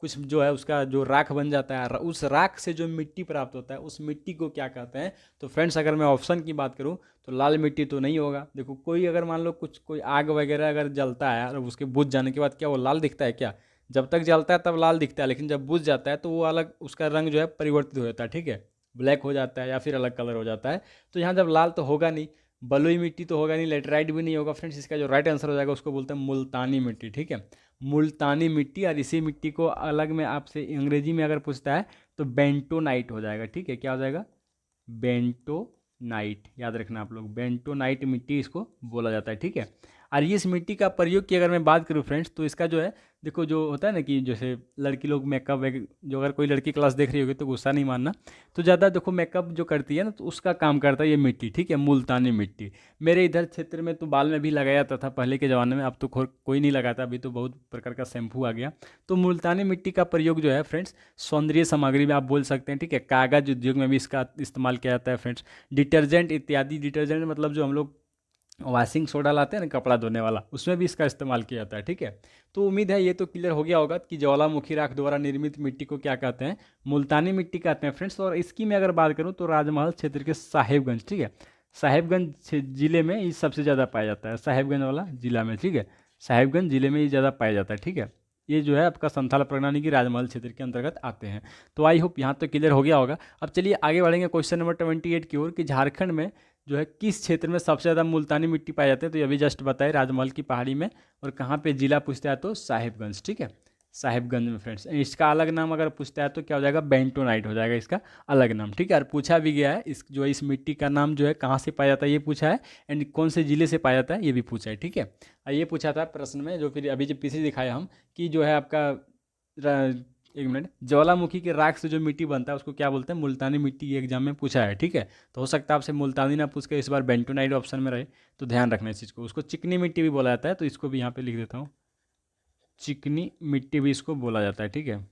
कुछ जो है उसका जो राख बन जाता है, उस राख से जो मिट्टी प्राप्त होता है, उस मिट्टी को क्या कहते हैं। तो फ्रेंड्स अगर मैं ऑप्शन की बात करूं तो लाल मिट्टी तो नहीं होगा। देखो कोई अगर मान लो कोई आग वगैरह अगर जलता है और उसके बुझ जाने के बाद क्या वो लाल दिखता है क्या, जब तक जलता है तब लाल दिखता है, लेकिन जब बुझ जाता है तो वो अलग, उसका रंग जो है परिवर्तित हो जाता है, ठीक है, ब्लैक हो जाता है या फिर अलग कलर हो जाता है। तो यहाँ जब लाल तो होगा नहीं, बलुई मिट्टी तो होगा नहीं, लेटराइट भी नहीं होगा फ्रेंड्स। इसका जो राइट आंसर हो जाएगा उसको बोलते हैं मुल्तानी मिट्टी, ठीक है, मुल्तानी मिट्टी। और इसी मिट्टी को अलग में आपसे अंग्रेजी में अगर पूछता है तो बेंटोनाइट हो जाएगा, ठीक है। क्या हो जाएगा, बेंटोनाइट, याद रखना आप लोग, बेंटोनाइट मिट्टी इसको बोला जाता है, ठीक है। और इस मिट्टी का प्रयोग की अगर मैं बात करूँ फ्रेंड्स, तो इसका जो है देखो, जो होता है ना कि जैसे लड़की लोग मेकअप, जो अगर कोई लड़की क्लास देख रही होगी तो गुस्सा नहीं मानना, तो ज़्यादा देखो मेकअप जो करती है ना, तो उसका काम करता है ये मिट्टी, ठीक है, मुल्तानी मिट्टी। मेरे इधर क्षेत्र में तो बाल में भी लगाया जाता था पहले के ज़माने में, अब तो कोई नहीं लगाता, अभी तो बहुत प्रकार का शैम्पू आ गया। तो मुल्तानी मिट्टी का प्रयोग जो है फ्रेंड्स सौंदर्य सामग्री में आप बोल सकते हैं, ठीक है, कागज उद्योग में भी इसका इस्तेमाल किया जाता है फ्रेंड्स, डिटर्जेंट इत्यादि, डिटर्जेंट मतलब जो हम लोग वॉशिंग सोडा लाते हैं ना कपड़ा धोने वाला, उसमें भी इसका इस्तेमाल किया जाता है, ठीक है। तो उम्मीद है ये तो क्लियर हो गया होगा कि ज्वालामुखी राख द्वारा निर्मित मिट्टी को क्या कहते हैं, मुल्तानी मिट्टी कहते हैं फ्रेंड्स। और इसकी मैं अगर बात करूँ तो राजमहल क्षेत्र के साहेबगंज, ठीक है, साहेबगंज जिले में ये सबसे ज़्यादा पाया जाता है, साहेबगंज वाला जिला में, ठीक है, साहेबगंज जिले में ये ज़्यादा पाया जाता है, ठीक है। ये जो है आपका संथाल परगना की राजमहल क्षेत्र के अंतर्गत आते हैं। तो आई होप यहाँ तो क्लियर हो गया होगा। अब चलिए आगे बढ़ेंगे क्वेश्चन नंबर 28 की ओर, कि झारखंड में जो है किस क्षेत्र में सबसे ज़्यादा मुल्तानी मिट्टी पाई जाती है। तो ये अभी जस्ट बताए, राजमहल की पहाड़ी में। और कहाँ पे जिला पूछता है तो साहिबगंज, ठीक है, साहिबगंज में फ्रेंड्स। इसका अलग नाम अगर पूछता है तो क्या हो जाएगा, बेंटोनाइट हो जाएगा इसका अलग नाम, ठीक है। और पूछा भी गया है इस मिट्टी का नाम जो है कहाँ से पाया जाता है ये पूछा है, एंड कौन से जिले से पाया जाता है ये भी पूछा है, ठीक है। और ये पूछा था प्रश्न में, जो फिर अभी जो पीछे दिखाया हम, कि जो है आपका एक मिनट, ज्वालामुखी के राख से जो मिट्टी बनता है उसको क्या बोलते हैं, मुल्तानी मिट्टी, ये एग्जाम में पूछा है, ठीक है। तो हो सकता है आपसे मुल्तानी ना पूछ के इस बार बेंटोनाइट ऑप्शन में रहे, तो ध्यान रखना इस चीज़ को। उसको चिकनी मिट्टी भी बोला जाता है, तो इसको भी यहाँ पे लिख देता हूँ, चिकनी मिट्टी भी इसको बोला जाता है, ठीक है,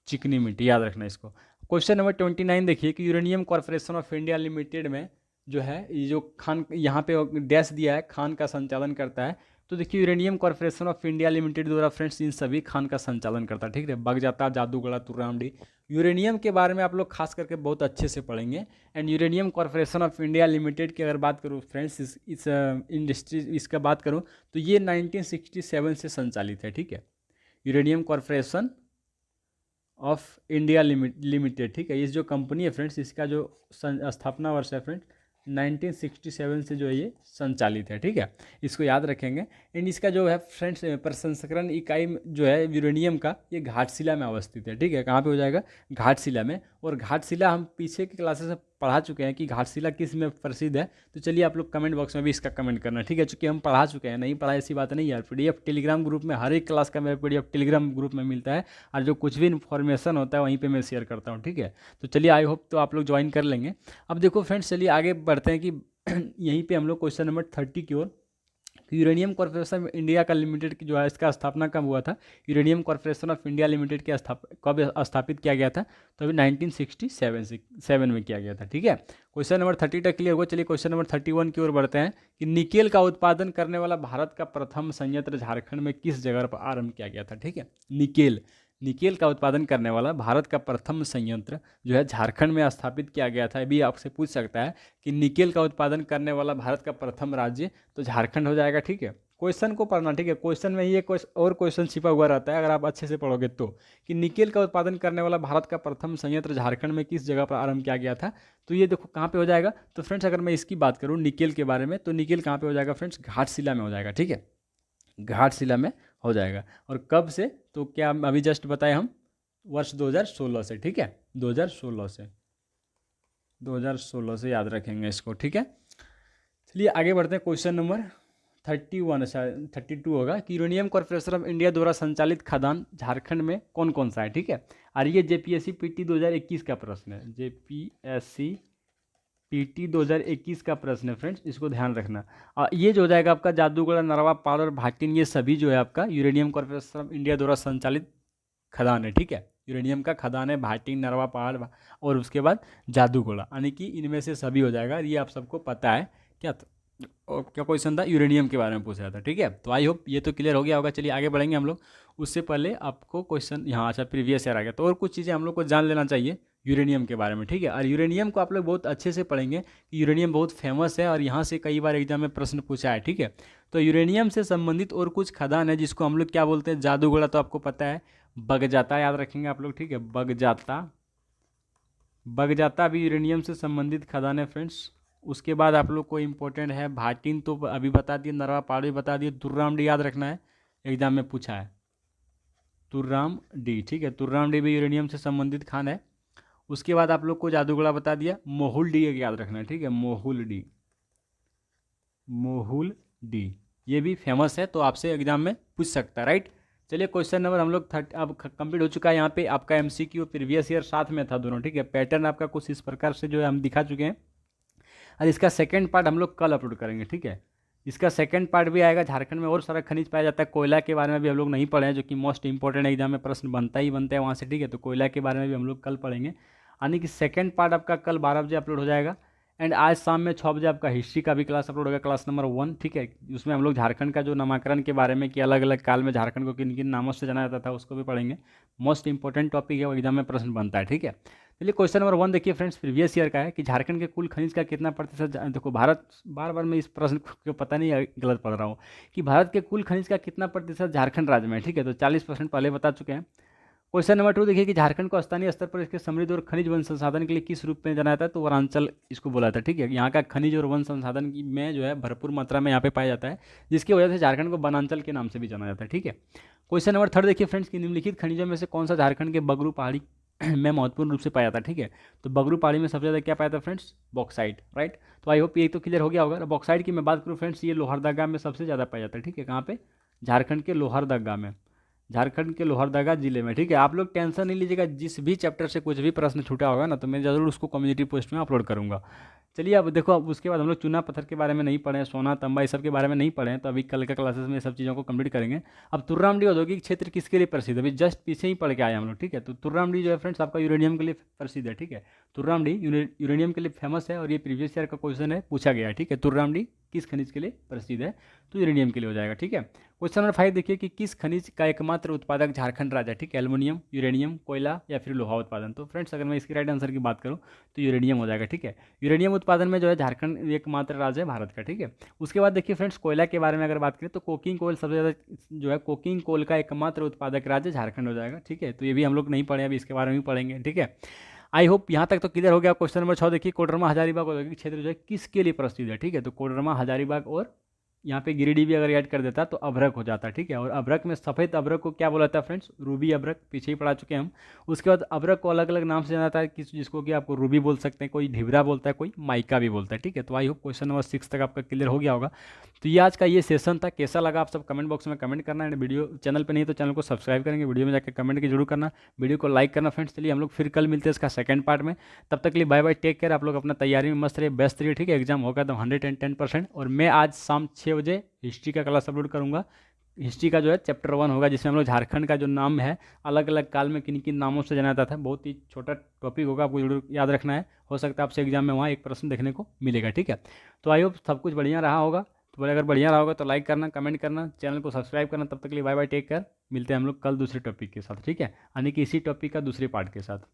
चिकनी मिट्टी, याद रखना इसको। क्वेश्चन नंबर 29 देखिए, कि uranium corporation of India limited में जो है ये जो खान, यहाँ पे डैश दिया है, खान का संचालन करता है। तो देखिए uranium corporation of India limited द्वारा फ्रेंड्स इन सभी खान का संचालन करता है, ठीक है, बगजाता, जादूगढ़ा, तुर्रामडी। यूरेनियम के बारे में आप लोग खास करके बहुत अच्छे से पढ़ेंगे। And uranium corporation of India limited की अगर बात करूँ फ्रेंड्स, इस इंडस्ट्री इसका बात करूँ तो ये 1967 से संचालित है, ठीक है, uranium corporation of India limited, ठीक है। इस जो कंपनी है फ्रेंड्स, इसका जो स्थापना वर्ष है फ्रेंड्स 1967 से जो है ये संचालित है, ठीक है, इसको याद रखेंगे। एंड इसका जो है फ्रेंड्स प्रसंस्करण इकाई जो है यूरेनियम का, ये घाटशिला में अवस्थित है, ठीक है। कहाँ पे हो जाएगा, घाटशिला में। और घाटशिला हम पीछे की क्लासेस में पढ़ा चुके हैं कि घाटशिला किस में प्रसिद्ध है। तो चलिए आप लोग कमेंट बॉक्स में भी इसका कमेंट करना, ठीक है, चूँकि हम पढ़ा चुके हैं, नहीं पढ़ा ऐसी बात नहीं यार। पीडीएफ टेलीग्राम ग्रुप में हर एक क्लास का मेरा पीडीएफ टेलीग्राम ग्रुप में मिलता है, और जो कुछ भी इन्फॉर्मेशन होता है वहीं पे मैं शेयर करता हूँ, ठीक है। तो चलिए आई होप तो आप लोग ज्वाइन कर लेंगे। अब देखो फ्रेंड्स, चलिए आगे बढ़ते हैं कि यहीं पे हम लोग क्वेश्चन नंबर 30 की ओर, यूरेनियम कॉर्पोरेशन इंडिया का लिमिटेड की जो है इसका स्थापना कब हुआ था, uranium corporation of India limited के कब स्थापित किया गया था, तो अभी 1967 में किया गया था, ठीक है। क्वेश्चन नंबर 30 तक क्लियर हुआ। चलिए क्वेश्चन नंबर 31 की ओर बढ़ते हैं, कि निकेल का उत्पादन करने वाला भारत का प्रथम संयंत्र झारखंड में किस जगह पर आरंभ किया गया था, ठीक है। निकेल का उत्पादन करने वाला भारत का प्रथम संयंत्र जो है झारखंड में स्थापित किया गया था। अभी आपसे पूछ सकता है कि निकेल का उत्पादन करने वाला भारत का प्रथम राज्य, तो झारखंड हो जाएगा, ठीक है। क्वेश्चन को पढ़ना, ठीक है, क्वेश्चन में ही एक और क्वेश्चन छिपा हुआ रहता है अगर आप अच्छे से पढ़ोगे तो, कि निकेल का उत्पादन करने वाला भारत का प्रथम संयंत्र झारखंड में किस जगह पर आरंभ किया गया था। तो ये देखो कहाँ पे हो जाएगा। तो फ्रेंड्स अगर मैं इसकी बात करूँ निकेल के बारे में, तो निकेल कहाँ पे हो जाएगा फ्रेंड्स, घाटशिला में हो जाएगा, ठीक है, घाटशिला में हो जाएगा। और कब से, तो क्या अभी जस्ट बताए हम, वर्ष 2016 से, ठीक है, 2016 से याद रखेंगे इसको, ठीक है। चलिए आगे बढ़ते हैं, क्वेश्चन नंबर 31 32 होगा, कि यूरेनियम कॉर्पोरेशन ऑफ इंडिया द्वारा संचालित खदान झारखंड में कौन कौन सा है, ठीक है। और ये जेपीएससी पीटी 2021 का प्रश्न है, जेपीएससी पीटी 2021 का प्रश्न है फ्रेंड्स, इसको ध्यान रखना। ये जो हो जाएगा आपका जादूगढ़, नरवा, पाल और भाटिन, ये सभी जो है आपका यूरेनियम कॉर्पोरेशन ऑफ इंडिया द्वारा संचालित खदान है, ठीक है। यूरेनियम का खदान है भाटिन, नरवा, पहाड़ और उसके बाद जादूगोला, यानी कि इनमें से सभी हो जाएगा। ये आप सबको पता है क्या और क्या क्वेश्चन था, यूरेनियम के बारे में पूछा था, ठीक है। तो आई होप ये तो क्लियर हो गया होगा। चलिए आगे बढ़ेंगे हम लोग। उससे पहले आपको क्वेश्चन यहाँ, अच्छा प्रीवियस ईयर आ गया, तो और कुछ चीज़ें हम लोग को जान लेना चाहिए यूरेनियम के बारे में, ठीक है। और यूरेनियम को आप लोग बहुत अच्छे से पढ़ेंगे कि यूरेनियम बहुत फेमस है और यहाँ से कई बार एग्जाम में प्रश्न पूछा है, ठीक है। तो यूरेनियम से संबंधित और कुछ खदान है जिसको हम लोग क्या बोलते हैं, जादूगोला तो आपको पता है, बगजाता याद रखेंगे आप लोग, ठीक है, बगजाता भी यूरेनियम से संबंधित खदान है फ्रेंड्स। उसके बाद आप लोग को इम्पोर्टेंट है भाटिन, तो अभी बता दिए, नरवा, पहाड़ी बता दिए, तुर्राम डी याद रखना है, एग्जाम में पूछा है, तुर्राम डी, ठीक है, तुर्राम डी भी यूरेनियम से संबंधित खान है। उसके बाद आप लोग को जादूगढ़ा बता दिया, मोहुल डी याद रखना है, ठीक है, मोहुल डी ये भी फेमस है, तो आपसे एग्जाम में पूछ सकता है, राइट। चलिए क्वेश्चन नंबर हम लोग 30 अब कंप्लीट हो चुका है। यहाँ पे आपका एमसीक्यू प्रीवियस ईयर साथ में था दोनों, ठीक है। पैटर्न आपका कुछ इस प्रकार से जो है हम दिखा चुके हैं, और इसका सेकंड पार्ट हम लोग कल अपलोड करेंगे, ठीक है। इसका सेकंड पार्ट भी आएगा। झारखंड में और सारा खनिज पाया जाता है, कोयला के बारे में भी हम लोग नहीं पढ़े हैं, जो कि मोस्ट इंपॉर्टेंट एग्जाम में प्रश्न बनता है वहाँ से, ठीक है। तो कोयला के बारे में भी हम लोग कल पढ़ेंगे, यानी कि सेकंड पार्ट आपका कल 12 बजे अपलोड हो जाएगा। एंड आज शाम में 6 बजे आपका हिस्ट्री का भी क्लास अपलोड होगा, क्लास नंबर 1, ठीक है। उसमें हम लोग झारखंड का जो नामकरण के बारे में कि अलग अलग काल में झारखंड को किन किन नामों से जाना जाता था उसको भी पढ़ेंगे। मोस्ट इंपॉर्टेंट टॉपिक है, वो एग्जाम में प्रश्न बनता है, ठीक है। चलिए क्वेश्चन नंबर 1 देखिए फ्रेंड्स, प्रीवियस ईयर का है कि झारखंड के कुल खनिज का कितना प्रतिशत देखो भारत, बार बार मैं इस प्रश्न को पता नहीं गलत पढ़ रहा हूँ कि भारत के कुल खनिज का कितना प्रतिशत झारखंड राज्य में है, ठीक है। तो 40% पहले बता चुके हैं। क्वेश्चन नंबर 2 देखिए कि झारखंड को स्थानीय स्तर पर इसके समृद्ध और खनिज वन संसाधन के लिए किस रूप में जाना जाता है, तो वनांचल इसको बोला जाता है, ठीक है। यहाँ का खनिज और वन संसाधन में जो है भरपूर मात्रा में यहाँ पे पाया जाता है, जिसकी वजह से झारखंड को वनांचल के नाम से भी जाना जाता है, ठीक है। क्वेश्चन नंबर 3 देखिए फ्रेंड्स कि निम्नलिखित खनिजों में से कौन सा झारखंड के बगरू पहाड़ी में महत्वपूर्ण रूप से पाया जाता है, ठीक है। तो बगरू पहाड़ी में सबसे ज़्यादा क्या पाया था फ्रेंड्स, बॉक्साइट, राइट। तो आई होप ये तो क्लियर हो गया होगा। बॉक्साइट की मैं बात करूँ फ्रेंड्स, ये लोहरदगा में सबसे ज़्यादा पाया जाता है, ठीक है। कहाँ पे, झारखंड के लोहरदगा में, झारखंड के लोहरदगा जिले में, ठीक है। आप लोग टेंशन नहीं लीजिएगा, जिस भी चैप्टर से कुछ भी प्रश्न छूटा होगा ना तो मैं ज़रूर उसको कम्युनिटी पोस्ट में अपलोड करूँगा। चलिए अब देखो, अब उसके बाद हम लोग चूना पत्थर के बारे में नहीं पढ़े हैं, सोना तांबा इस सब के बारे में नहीं पढ़े हैं, तो अभी कल का क्लासेस में ये सब चीज़ों को कंप्लीट करेंगे। अब तुर्रामडी औद्योगिक क्षेत्र किसके लिए प्रसिद्ध है, अभी जस्ट पीछे ही पढ़ के आए हम लोग, ठीक है। तो तुर्रामडी जो है फ्रेंड्स आपका यूरेनियम के लिए प्रसिद्ध है, ठीक है। तुर्रामडी यूरेनियम के लिए फेमस है और ये प्रीवियस ईयर का क्वेश्चन है, पूछा गया है, ठीक है। तुर्रामडी किस खनिज के लिए प्रसिद्ध है, तो यूरेनियम के लिए हो जाएगा, ठीक है। क्वेश्चन नंबर 5 देखिए कि किस खनिज का एकमात्र उत्पादक झारखंड राज्य है, ठीक है। एल्युमिनियम, यूरेनियम, कोयला या फिर लोहा उत्पादन। तो फ्रेंड्स अगर मैं इसकी राइट आंसर की बात करूँ तो यूरेनियम हो जाएगा, ठीक है। यूरेनियम उत्पादन में जो है झारखंड एकमात्र राज्य है भारत का, ठीक है। उसके बाद देखिए फ्रेंड्स कोयला के बारे में अगर बात करें तो कोकिंग कोल सबसे ज़्यादा जो है, कोकिंग कोल का एकमात्र उत्पादक राज्य झारखंड हो जाएगा, ठीक है। तो ये भी हम लोग नहीं पढ़े, अभी इसके बारे में भी पढ़ेंगे, ठीक है। आई होप यहाँ तक तो क्लियर हो गया। क्वेश्चन नंबर 6 देखिए, कोडरमा हजारीबाग औद्योगिक क्षेत्र जो है किसके लिए प्रसिद्ध है, ठीक है। तो कोडरमा हजारीबाग और यहाँ पे गिरिडीह भी अगर ऐड कर देता तो अभ्रक हो जाता, ठीक है। और अभ्रक में सफ़ेद अभ्रक को क्या बोला जाता है फ्रेंड्स, रूबी अभ्रक, पीछे ही पढ़ा चुके हैं हम। उसके बाद अभ्रक को अलग अलग नाम से जाना जाता है, किस जिसको कि आपको रूबी बोल सकते हैं, कोई ढिबरा बोलता है, कोई माइका भी बोलता है, ठीक है। तो आई होप क्वेश्चन नंबर 6 तक आपका क्लियर हो गया होगा। तो ये आज का ये सेशन था, कैसा लगा आप सब कमेंट बॉक्स में कमेंट करना है। वीडियो चैनल पर नहीं तो चैनल को सब्सक्राइब करेंगे, वीडियो में जाकर कमेंट की जरूर करना, वीडियो को लाइक करना फ्रेंड्स। चलिए हम लोग फिर कल मिलते हैं इसका सेकंड पार्ट में, तब तक के लिए बाय बाय, टेक केयर। आप लोग अपना तैयारी में मस्त रहिए, बेस्ट रहिए, ठीक है। एग्जाम होगा तो 110%। और मैं आज शाम 6 बजे हिस्ट्री का क्लास अपलोड करूंगा। हिस्ट्री का जो है चैप्टर 1 होगा, जिसमें हम लोग झारखंड का जो नाम है अलग अलग काल में किन किन नामों से जाना जाता था, बहुत ही छोटा टॉपिक होगा, आपको जरूर याद रखना है। हो सकता है आपसे एग्जाम में वहाँ एक प्रश्न देखने को मिलेगा, ठीक है। तो आई होप सब कुछ बढ़िया रहा होगा। तो बोले अगर बढ़िया रहा होगा तो लाइक करना, कमेंट करना, चैनल को सब्सक्राइब करना। तब तक के लिए बाय बाय, टेक केयर। मिलते हैं हम लोग कल दूसरे टॉपिक के साथ, ठीक है, यानी कि इसी टॉपिक का दूसरे पार्ट के साथ।